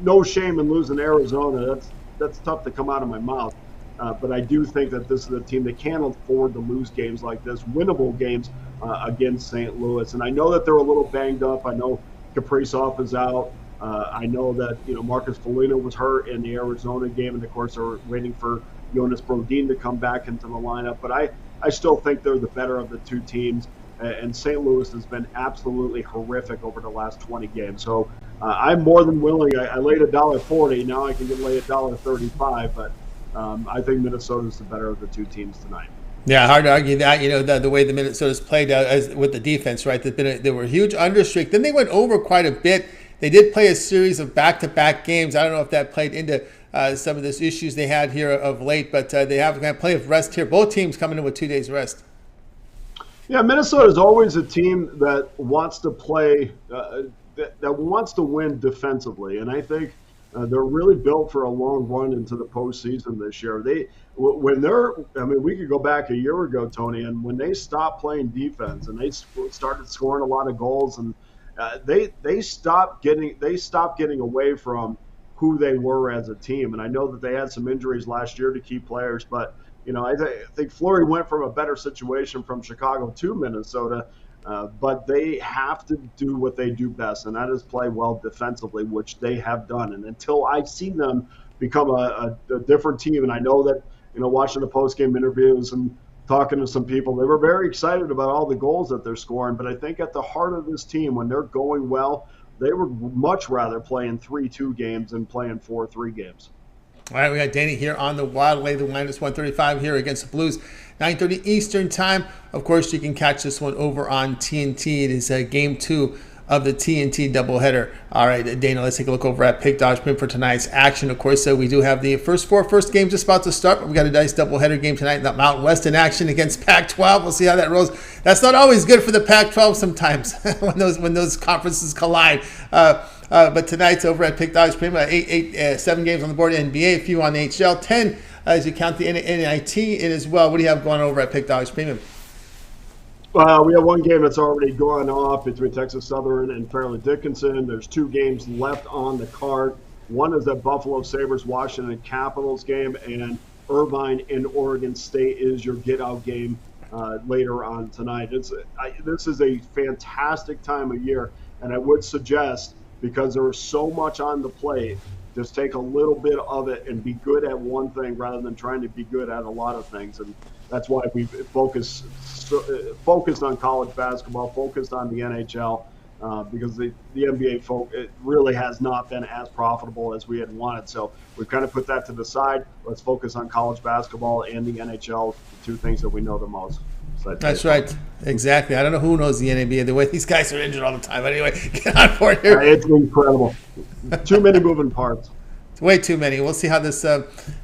No shame in losing Arizona. That's tough to come out of my mouth. But I do think that this is a team that can't afford to lose games like this, winnable games against St. Louis. And I know that they're a little banged up. I know Kaprizov is out. I know that Marcus Foligno was hurt in the Arizona game, and of course they're waiting for Jonas Brodin to come back into the lineup. But I still think they're the better of the two teams. And St. Louis has been absolutely horrific over the last 20 games. So I'm more than willing. I laid $1.40. Now I can lay $1.35. But I think Minnesota's the better of the two teams tonight. Yeah, hard to argue that. The way the Minnesota's played with the defense, right? They were a huge understreak. Then they went over quite a bit. They did play a series of back-to-back games. I don't know if that played into some of these issues they had here of late, but they have kind of plenty of rest here. Both teams coming in with 2 days rest. Yeah, Minnesota is always a team that wants to play, that wants to win defensively, and I think they're really built for a long run into the postseason this year. We could go back a year ago, Tony, and when they stopped playing defense and they started scoring a lot of goals and they stopped getting away from who they were as a team. And I know that they had some injuries last year to key players, but I think Fleury went from a better situation from Chicago to Minnesota. But they have to do what they do best, and that is play well defensively, which they have done. And until I've seen them become a different team, and I know that, watching the post-game interviews and talking to some people, they were very excited about all the goals that they're scoring. But I think at the heart of this team, when they're going well, they would much rather play in 3-2 games than play in 4-3 games. All right, we got Danny here on the Wild, lay the minus 135 here against the Blues, 9:30 Eastern time. Of course, you can catch this one over on TNT. It is game 2 of the TNT doubleheader. All right, Dana, let's take a look over at Pick Dodge Print for tonight's action. Of course, we do have the first games just about to start, but we got a nice doubleheader game tonight. The Mountain West in action against Pac-12. We'll see how that rolls. That's not always good for the Pac-12 sometimes when those conferences collide. But tonight's over at Pick Dodge Print, 7 games on the board, NBA, a few on the HL, 10 as you count the NIT in as well. What do you have going over at Pick Dodge Premium? We have one game that's already gone off between Texas Southern and Fairleigh Dickinson. There's 2 games left on the card. One is that Buffalo Sabres Washington Capitals game, and Irvine and Oregon State is your get-out game later on tonight. This is a fantastic time of year, and I would suggest, because there is so much on the plate, just take a little bit of it and be good at one thing rather than trying to be good at a lot of things. And that's why we focused on college basketball, focused on the NHL, because the NBA it really has not been as profitable as we had wanted. So we've kind of put that to the side. Let's focus on college basketball and the NHL, the 2 things that we know the most. So that's right. Exactly. I don't know who knows the NBA the way these guys are injured all the time. Anyway, get on board here. It's incredible. Too many moving parts. Way too many. We'll see how this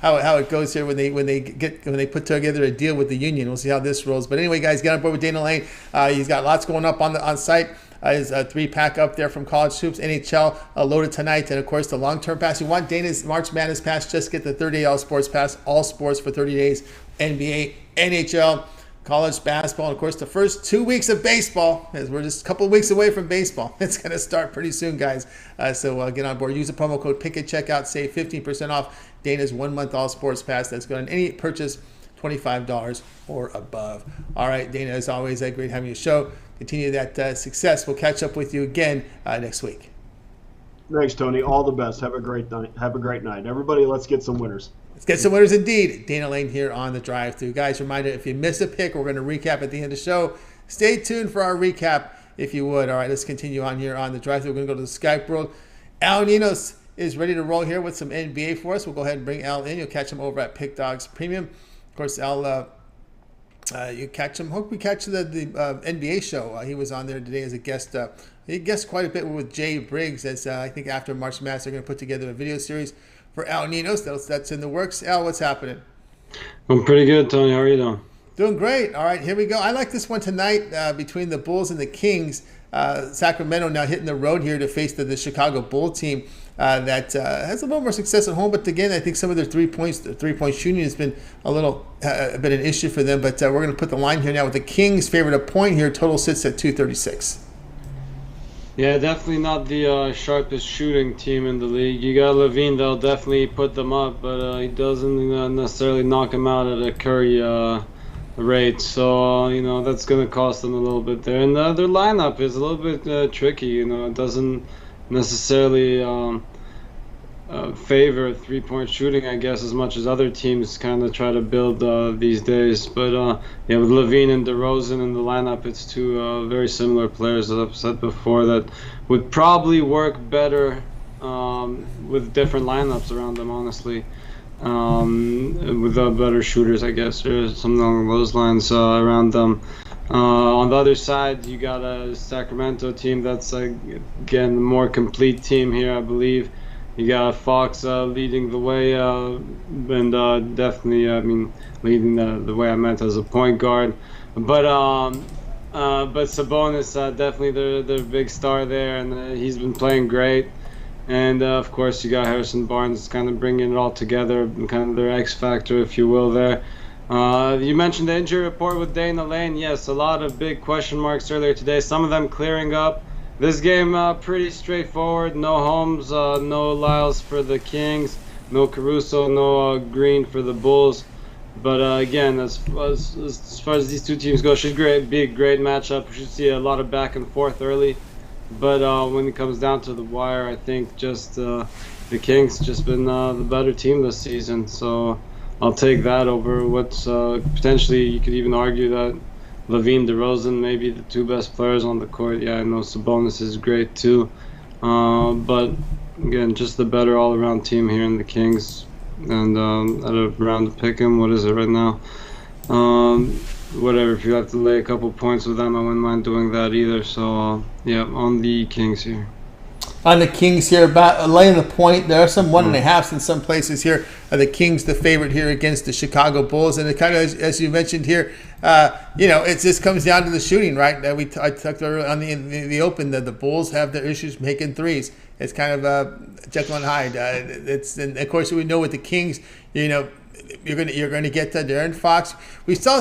how it goes here when they put together a deal with the union. We'll see how this rolls. But anyway, guys, get on board with Dana Lane. He's got lots going up on site. His 3-pack up there from College Hoops, NHL loaded tonight, and of course the long-term pass. You want Dana's March Madness pass? Just get the 30-day all sports pass, all sports for 30 days. NBA, NHL, college basketball, and of course the first 2 weeks of baseball, as we're just a couple of weeks away from baseball. It's going to start pretty soon, guys. So get on board. Use the promo code PICK at checkout. Save 15% off Dana's 1-month all sports pass. That's good on any purchase $25 or above. All right, Dana, as always, great having you show. Continue that success. We'll catch up with you again next week. Thanks, Tony. All the best. Have a great night. Everybody, let's get some winners. Let's get some winners indeed. Dana Lane here on the drive-thru. Guys, reminder, if you miss a pick, we're going to recap at the end of the show. Stay tuned for our recap, if you would. All right, let's continue on here on the drive-thru. We're going to go to the Skype world. Al Ninos is ready to roll here with some NBA for us. We'll go ahead and bring Al in. You'll catch him over at Pick Dogs Premium. Of course, Al, you catch him. Hope we catch the NBA show. He was on there today as a guest. He guessed quite a bit with Jay Briggs, as I think after March Madness they're going to put together a video series for Al Ninos. That's in the works. Al, what's happening? I'm pretty good, Tony. How are you doing? Doing great. All right, here we go. I like this one tonight between the Bulls and the Kings. Sacramento now hitting the road here to face the Chicago Bull team that has a little more success at home. But again, I think some of their three-point shooting has been been an issue for them. But we're going to put the line here now with the Kings favored a point here. Total sits at 236. Yeah, definitely not the sharpest shooting team in the league. You got Levine, they'll definitely put them up, but he doesn't necessarily knock them out at a Curry rate. So, that's going to cost them a little bit there. And their lineup is a little bit tricky. It doesn't necessarily favor three-point shooting, I guess, as much as other teams kind of try to build these days. But with Levine and DeRozan in the lineup, it's 2 very similar players, as I've said before, that would probably work better with different lineups around them, honestly. With better shooters, I guess, or something along those lines around them. On the other side, you got a Sacramento team that's, again, the more complete team here, I believe. You got Fox leading the way, and definitely, leading the way I meant as a point guard. But Sabonis, definitely their big star there, and he's been playing great. And, of course, you got Harrison Barnes kind of bringing it all together, kind of their X factor, if you will, there. You mentioned the injury report with Dana Lane. Yes, a lot of big question marks earlier today. Some of them clearing up, This game pretty straightforward. No Holmes, no Lyles for the Kings, no Caruso, no Green for the Bulls. But again, as far as these two teams go, should be a great matchup. We should see a lot of back and forth early. But when it comes down to the wire, I think just the Kings just been the better team this season. So I'll take that over what's potentially, you could even argue that Levine, DeRozan, maybe the two best players on the court. Yeah, I know Sabonis is great too. But again, just the better all-around team here in the Kings. And at a round to pick 'em, what is it right now? Whatever, if you have to lay a couple points with them, I wouldn't mind doing that either. So, yeah, on the Kings here. On the Kings here, about laying the point. There are some 1.5s in some places here. The Kings, the favorite here against the Chicago Bulls, and it kind of, as you mentioned here, it just comes down to the shooting, right? I talked about on the open that the Bulls have their issues making threes. It's kind of Jekyll and Hyde. And of course we know with the Kings, you're going to get to De'Aaron Fox. We saw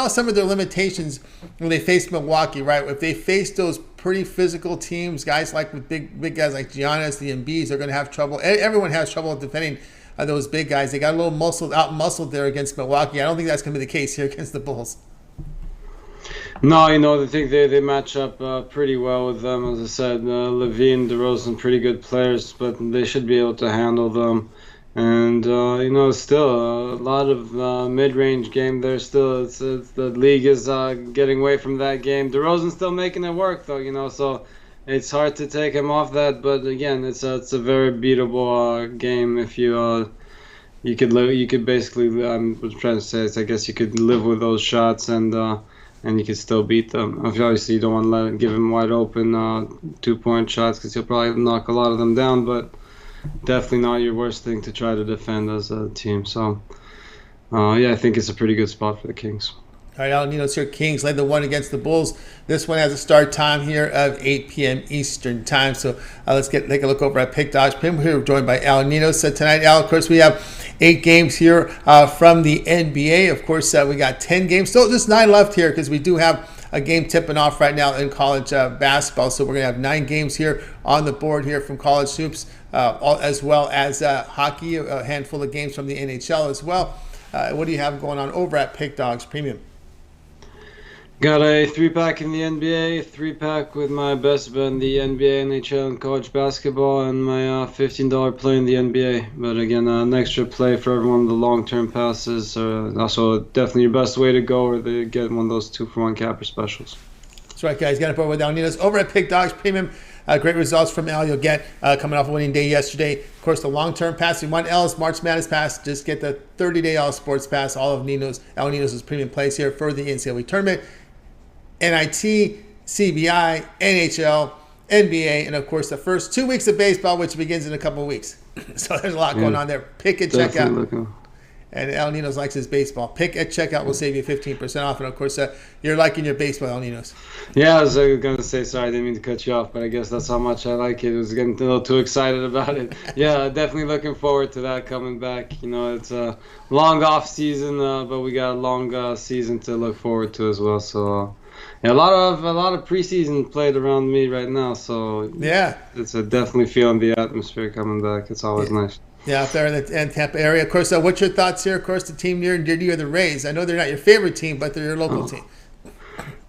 some of their limitations when they faced Milwaukee, right? If they face those pretty physical teams, guys like with big guys like Giannis, the Embiids, they're going to have trouble. Everyone has trouble defending those big guys. They got a little out-muscled there against Milwaukee. I don't think that's going to be the case here against the Bulls. No, I think they match up pretty well with them. As I said, Levine, DeRozan, pretty good players, but they should be able to handle them. And, still a lot of mid-range game there. Still, the league is getting away from that game. DeRozan's still making it work, though, so it's hard to take him off that. But, again, it's a very beatable game if you could basically, I was trying to say is I guess you could live with those shots and you could still beat them. Obviously, you don't want to give him wide open 2-point shots because he'll probably knock a lot of them down, but definitely not your worst thing to try to defend as a team. So, I think it's a pretty good spot for the Kings. All right, Al Nino's here. Kings led the one against the Bulls. This one has a start time here of 8 p.m. Eastern time. So let's take a look over at Pick Dodge Pim. We're joined by Al Nino. So tonight, Al, of course, we have 8 games here from the NBA. Of course, we got 10 games. Still just 9 left here because we do have a game tipping off right now in college basketball. So we're going to have 9 games here on the board here from college hoops, as well as hockey, a handful of games from the NHL as well. What do you have going on over at Pick Dogs Premium? Got a 3-pack in the NBA, 3-pack with my best bet in the NBA, NHL, and college basketball, and my $15 play in the NBA. But again, an extra play for everyone. The long-term passes are also definitely your best way to go, or they get one of those 2-for-1 capper specials. That's right, guys. Got it with Al Nino's over at Pick Dogs Premium. Great results from Al. You'll get coming off a winning day yesterday. Of course, the long-term pass. We want Al's March Madness pass. Just get the 30-day All Sports Pass. All of Al Nino's premium plays here for the NCAA tournament. NIT, CBI, NHL, NBA, and of course the first 2 weeks of baseball, which begins in a couple of weeks. So there's a lot going on there. Pick and check out. And El Nino's likes his baseball. Pick at checkout will save you 15% off. And of course, you're liking your baseball, El Nino's. Yeah, I was going to say, sorry, I didn't mean to cut you off, but I guess that's how much I like it. I was getting a little too excited about it. Yeah, definitely looking forward to that coming back. It's a long off season, but we got a long season to look forward to as well. So. Yeah, a lot of preseason played around me right now, so yeah, it's definitely feeling the atmosphere coming back. It's always nice. Yeah, up there in the Tampa area. Of course, what's your thoughts here? Of course, the team near and dear to you are the Rays. I know they're not your favorite team, but they're your local team.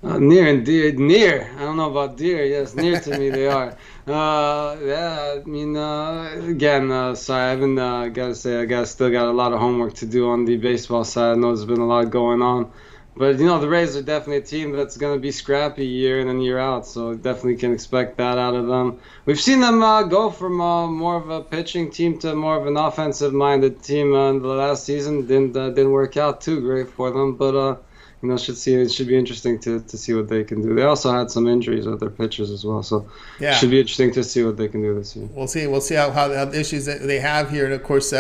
Near and dear, near. I don't know about dear. Yes, near to me they are. Yeah, I mean, again, sorry, I haven't got to say I still got a lot of homework to do on the baseball side. I know there's been a lot going on. But, the Rays are definitely a team that's going to be scrappy year in and year out, so definitely can expect that out of them. We've seen them go from more of a pitching team to more of an offensive-minded team in the last season. Didn't work out too great for them, but it should be interesting to see what they can do. They also had some injuries with their pitchers as well, so it should be interesting to see what they can do this year. We'll see how the issues that they have here, and of course,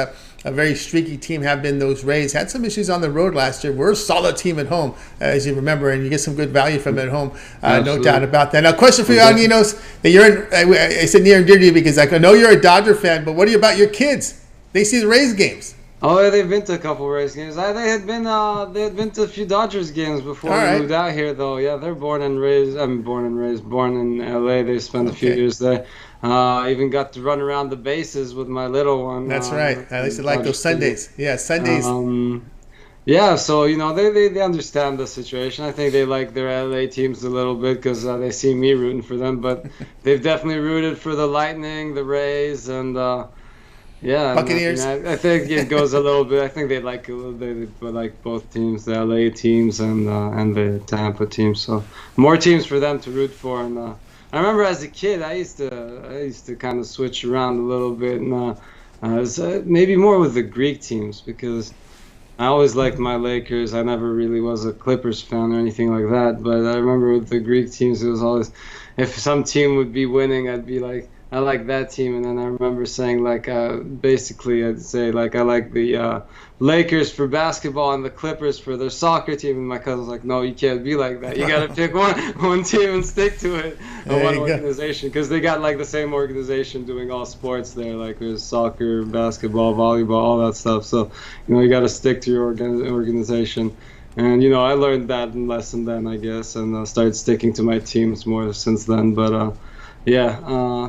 a very streaky team have been those Rays. Had some issues on the road last year. We're a solid team at home, as you remember, and you get some good value from it at home. No doubt about that. Now, question for you, Al Ninos, that you're in. I said near and dear to you because I know you're a Dodger fan, but what about your kids? They see the Rays games. Oh, yeah, they've been to a couple Rays games. They had been to a few Dodgers games before All they right. moved out here, though. Yeah, they're born and raised. I mean, born and raised, born in LA. They spent a few Okay. years there. I even got to run around the bases with my little one. That's right. At least they like those Sundays. Yeah, Sundays. Yeah, so they understand the situation. I think they like their LA teams a little bit because they see me rooting for them, but they've definitely rooted for the Lightning, the Rays, and yeah, and Buccaneers. I think it goes a little bit. I think they like both teams, the LA teams and the Tampa teams. So more teams for them to root for. And I remember as a kid, I used to kind of switch around a little bit, and maybe more with the Greek teams because I always liked my Lakers. I never really was a Clippers fan or anything like that. But I remember with the Greek teams, it was always if some team would be winning, I'd be like, I like that team. And then I remember saying like, basically, I'd say like I like the Lakers for basketball and the Clippers for their soccer team. And my cousin's like, no, you can't be like that. You got to pick one team and stick to it. There One you go. organization because they got like the same organization doing all sports there. Like there's soccer, basketball, volleyball, all that stuff. So you got to stick to your organization. And I learned that lesson then, I guess, and started sticking to my teams more since then. But yeah.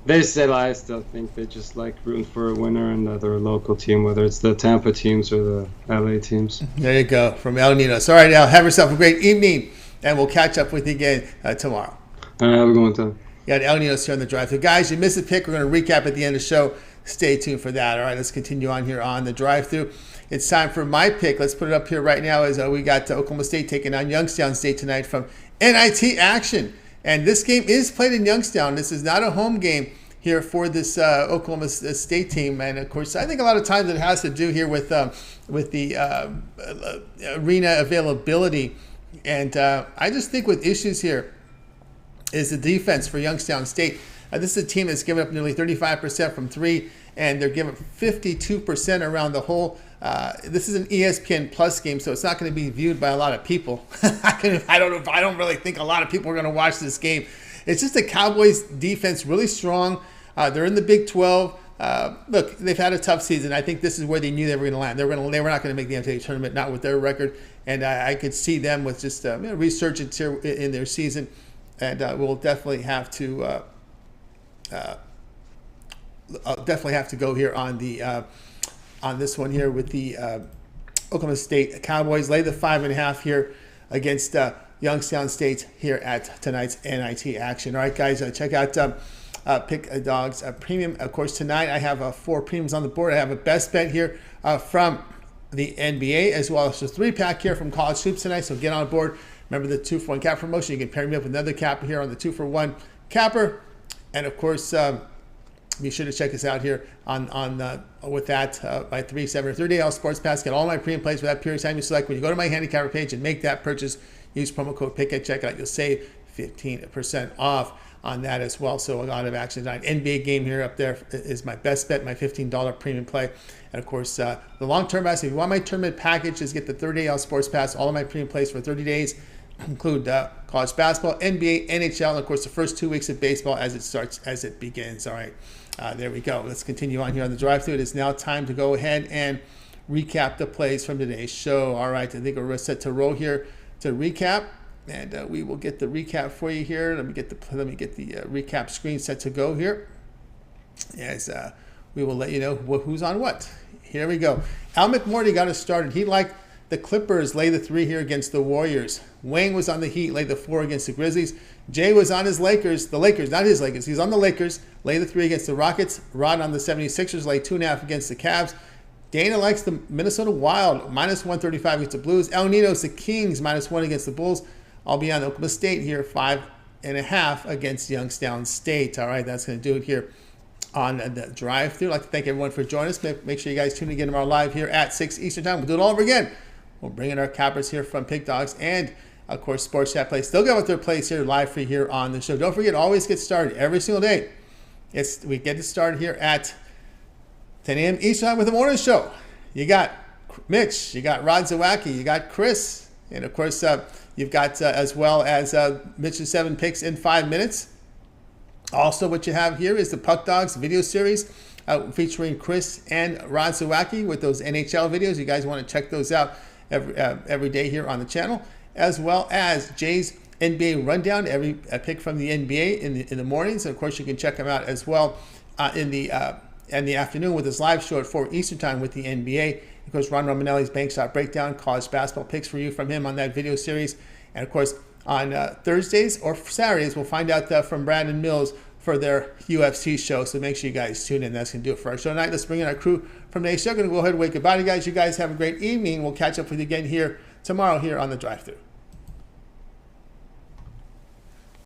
They said I still think they just like rooting for a winner and their local team, whether it's the Tampa teams or the LA teams. There you go, from El Ninos. All right, Al, have yourself a great evening, and we'll catch up with you again tomorrow. All right, have a good one, Tom. You got El Ninos here on the drive. So, guys, you missed a pick. We're going to recap at the end of the show. Stay tuned for that. All right, let's continue on here on the drive-through. It's time for my pick. Let's put it up here right now as we got Oklahoma State taking on Youngstown State tonight from NIT action. And this game is played in Youngstown. This is not a home game here for this Oklahoma State team. And, of course, I think a lot of times it has to do here with the arena availability. And I just think with issues here is the defense for Youngstown State. This is a team that's given up nearly 35% from three, and they're giving 52% around the whole. This is an ESPN Plus game, so it's not going to be viewed by a lot of people. I don't really think a lot of people are going to watch this game. It's just the Cowboys' defense really strong. They're in the Big 12. Look, they've had a tough season. I think this is where they knew they were going to land. They were not going to make the NCAA tournament, not with their record. And I could see them with just resurgence here in their season. And we'll definitely have to go here on the on this one here with the Oklahoma State Cowboys. Lay the 5.5 here against Youngstown State here at tonight's NIT action. All right, guys, check out Pick Dogs Premium. Of course, tonight I have 4 premiums on the board. I have a best bet here from the NBA, as well as a 3-pack here from College Hoops tonight. So get on board. Remember the 2-for-1 cap promotion. You can pair me up with another capper here on the 2-for-1 capper. And of course, be sure to check us out here on with that by 3, 7, or 30 Sports Pass. Get all my premium plays for that period of time you select. When you go to my Handicapper page and make that purchase, use promo code PICK at checkout. You'll save 15% off on that as well. So a lot of action tonight. NBA game here up there is my best bet, my $15 premium play. And of course, the long-term pass. If you want my tournament package, just get the 30 Sports Pass. All of my premium plays for 30 days include college basketball, NBA, NHL, and of course the first 2 weeks of baseball as it begins. All right, there we go. Let's continue on here on the drive-thru. It is now time to go ahead and recap the plays from today's show. All right, I think we're set to roll here to recap, and we will get the recap for you here. Let me get the recap screen set to go here, as we will let you know who's on what. Here we go. Al McMorty got us started. He liked the Clippers lay the 3 here against the Warriors. Wayne was on the Heat, lay the 4 against the Grizzlies. Jay was on his Lakers, the Lakers, not his Lakers. He's on the Lakers, lay the 3 against the Rockets. Rod on the 76ers, lay 2.5 against the Cavs. Dana likes the Minnesota Wild, minus 135 against the Blues. El Ninos, the Kings, minus 1 against the Bulls. I'll be on Oklahoma State here, 5.5 against Youngstown State. All right, that's going to do it here on the drive-thru. I'd like to thank everyone for joining us. Make sure you guys tune in again tomorrow live here at 6 Eastern Time. We'll do it all over again. We'll bring in our cappers here from Pig Dogs and, of course, Sports Chat Play. Still got with their plays here live for you here on the show. Don't forget, always get started every single day. We get it started here at 10 a.m. Eastern Time with the morning show. You got Mitch, you got Rod Zawacki, you got Chris, and, of course, you've got as well as Mitch's 7 picks in 5 minutes. Also, what you have here is the Puck Dogs video series featuring Chris and Ron Sawacki with those NHL videos. You guys want to check those out every day here on the channel, as well as Jay's NBA rundown, every pick from the NBA in the mornings. And of course, you can check him out as well in the afternoon with his live show at 4 Eastern time with the NBA. Of course, Ron Romanelli's bank shot breakdown, college basketball picks for you from him on that video series. And of course, on Thursdays or Saturdays, we'll find out from Brandon Mills for their UFC show. So make sure you guys tune in. That's going to do it for our show tonight. Let's bring in our crew from the show. Going to go ahead and wave goodbye to you guys. You guys have a great evening. We'll catch up with you again here tomorrow here on The Drive-Thru.